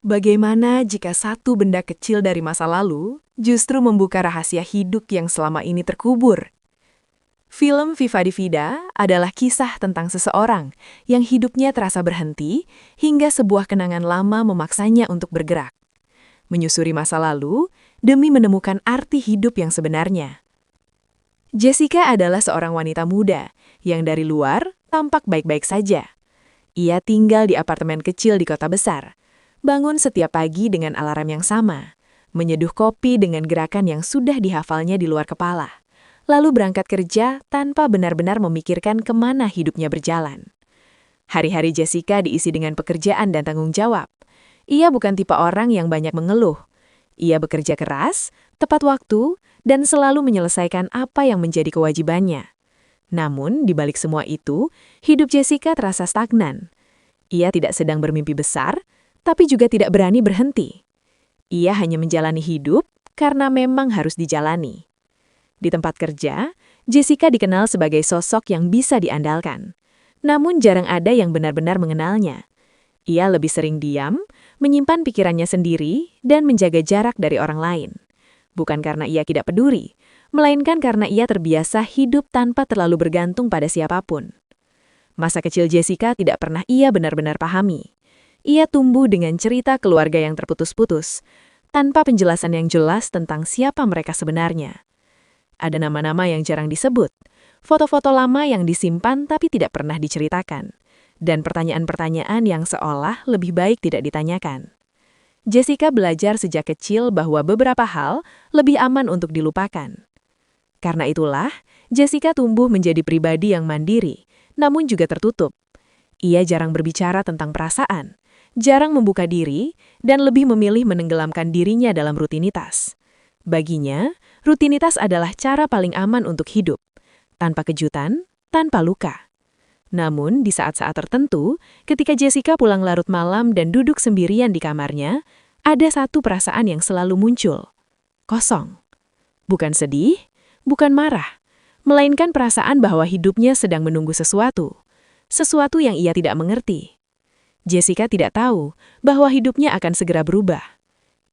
Bagaimana jika satu benda kecil dari masa lalu justru membuka rahasia hidup yang selama ini terkubur? Film Viva di Vida adalah kisah tentang seseorang yang hidupnya terasa berhenti hingga sebuah kenangan lama memaksanya untuk bergerak, menyusuri masa lalu demi menemukan arti hidup yang sebenarnya. Jessica adalah seorang wanita muda yang dari luar tampak baik-baik saja. Ia tinggal di apartemen kecil di kota besar, bangun setiap pagi dengan alarm yang sama, menyeduh kopi dengan gerakan yang sudah dihafalnya di luar kepala, lalu berangkat kerja tanpa benar-benar memikirkan kemana hidupnya berjalan. Hari-hari Jessica diisi dengan pekerjaan dan tanggung jawab. Ia bukan tipe orang yang banyak mengeluh. Ia bekerja keras, tepat waktu, dan selalu menyelesaikan apa yang menjadi kewajibannya. Namun, di balik semua itu, hidup Jessica terasa stagnan. Ia tidak sedang bermimpi besar, tapi juga tidak berani berhenti. Ia hanya menjalani hidup karena memang harus dijalani. Di tempat kerja, Jessica dikenal sebagai sosok yang bisa diandalkan. Namun jarang ada yang benar-benar mengenalnya. Ia lebih sering diam, menyimpan pikirannya sendiri, dan menjaga jarak dari orang lain. Bukan karena ia tidak peduli, melainkan karena ia terbiasa hidup tanpa terlalu bergantung pada siapapun. Masa kecil Jessica tidak pernah ia benar-benar pahami. Ia tumbuh dengan cerita keluarga yang terputus-putus, tanpa penjelasan yang jelas tentang siapa mereka sebenarnya. Ada nama-nama yang jarang disebut, foto-foto lama yang disimpan tapi tidak pernah diceritakan, dan pertanyaan-pertanyaan yang seolah lebih baik tidak ditanyakan. Jessica belajar sejak kecil bahwa beberapa hal lebih aman untuk dilupakan. Karena itulah, Jessica tumbuh menjadi pribadi yang mandiri, namun juga tertutup. Ia jarang berbicara tentang perasaan, jarang membuka diri, dan lebih memilih menenggelamkan dirinya dalam rutinitas. Baginya, rutinitas adalah cara paling aman untuk hidup, tanpa kejutan, tanpa luka. Namun, di saat-saat tertentu, ketika Jessica pulang larut malam dan duduk sendirian di kamarnya, ada satu perasaan yang selalu muncul. Kosong. Bukan sedih, bukan marah, melainkan perasaan bahwa hidupnya sedang menunggu sesuatu. Sesuatu yang ia tidak mengerti. Jessica tidak tahu bahwa hidupnya akan segera berubah.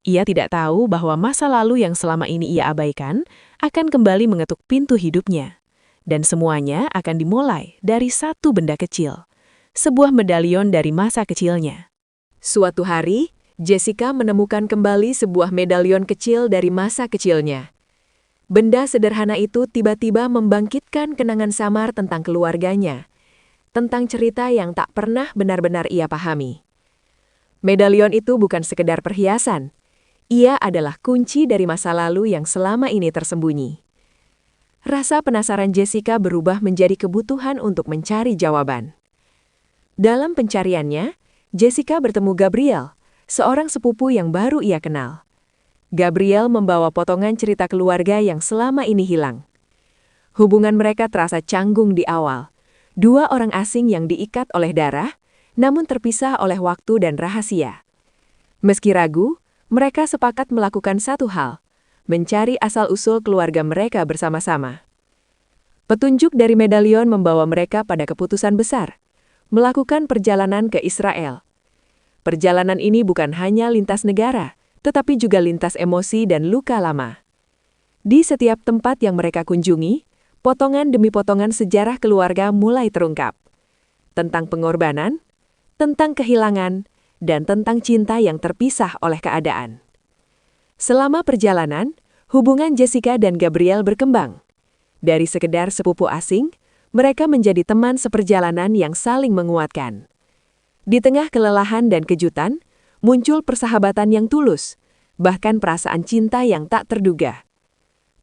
Ia tidak tahu bahwa masa lalu yang selama ini ia abaikan akan kembali mengetuk pintu hidupnya. Dan semuanya akan dimulai dari satu benda kecil, sebuah medalion dari masa kecilnya. Suatu hari, Jessica menemukan kembali sebuah medalion kecil dari masa kecilnya. Benda sederhana itu tiba-tiba membangkitkan kenangan samar tentang keluarganya, tentang cerita yang tak pernah benar-benar ia pahami. Medalion itu bukan sekedar perhiasan, ia adalah kunci dari masa lalu yang selama ini tersembunyi. Rasa penasaran Jessica berubah menjadi kebutuhan untuk mencari jawaban. Dalam pencariannya, Jessica bertemu Gabriel, seorang sepupu yang baru ia kenal. Gabriel membawa potongan cerita keluarga yang selama ini hilang. Hubungan mereka terasa canggung di awal. Dua orang asing yang diikat oleh darah, namun terpisah oleh waktu dan rahasia. Meski ragu, mereka sepakat melakukan satu hal, mencari asal-usul keluarga mereka bersama-sama. Petunjuk dari medalion membawa mereka pada keputusan besar, melakukan perjalanan ke Israel. Perjalanan ini bukan hanya lintas negara, tetapi juga lintas emosi dan luka lama. Di setiap tempat yang mereka kunjungi, potongan demi potongan sejarah keluarga mulai terungkap. Tentang pengorbanan, tentang kehilangan, dan tentang cinta yang terpisah oleh keadaan. Selama perjalanan, hubungan Jessica dan Gabriel berkembang. Dari sekedar sepupu asing, mereka menjadi teman seperjalanan yang saling menguatkan. Di tengah kelelahan dan kejutan, muncul persahabatan yang tulus, bahkan perasaan cinta yang tak terduga.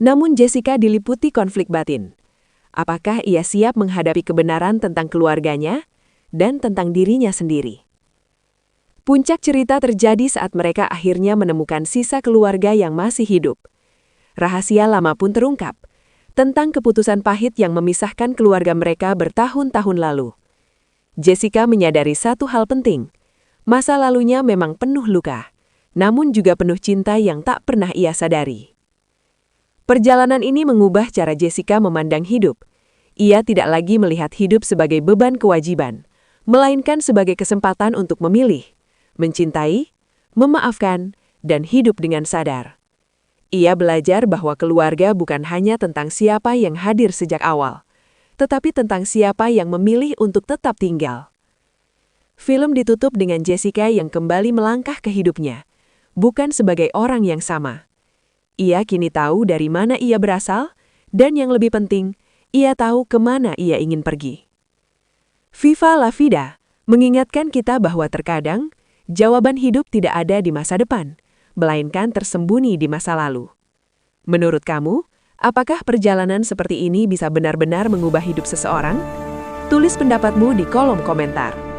Namun Jessica diliputi konflik batin. Apakah ia siap menghadapi kebenaran tentang keluarganya dan tentang dirinya sendiri? Puncak cerita terjadi saat mereka akhirnya menemukan sisa keluarga yang masih hidup. Rahasia lama pun terungkap, tentang keputusan pahit yang memisahkan keluarga mereka bertahun-tahun lalu. Jessica menyadari satu hal penting, masa lalunya memang penuh luka, namun juga penuh cinta yang tak pernah ia sadari. Perjalanan ini mengubah cara Jessica memandang hidup. Ia tidak lagi melihat hidup sebagai beban kewajiban, melainkan sebagai kesempatan untuk memilih, mencintai, memaafkan, dan hidup dengan sadar. Ia belajar bahwa keluarga bukan hanya tentang siapa yang hadir sejak awal, tetapi tentang siapa yang memilih untuk tetap tinggal. Film ditutup dengan Jessica yang kembali melangkah ke hidupnya, bukan sebagai orang yang sama. Ia kini tahu dari mana ia berasal, dan yang lebih penting, ia tahu kemana ia ingin pergi. Viva la Vida mengingatkan kita bahwa terkadang, jawaban hidup tidak ada di masa depan, melainkan tersembunyi di masa lalu. Menurut kamu, apakah perjalanan seperti ini bisa benar-benar mengubah hidup seseorang? Tulis pendapatmu di kolom komentar.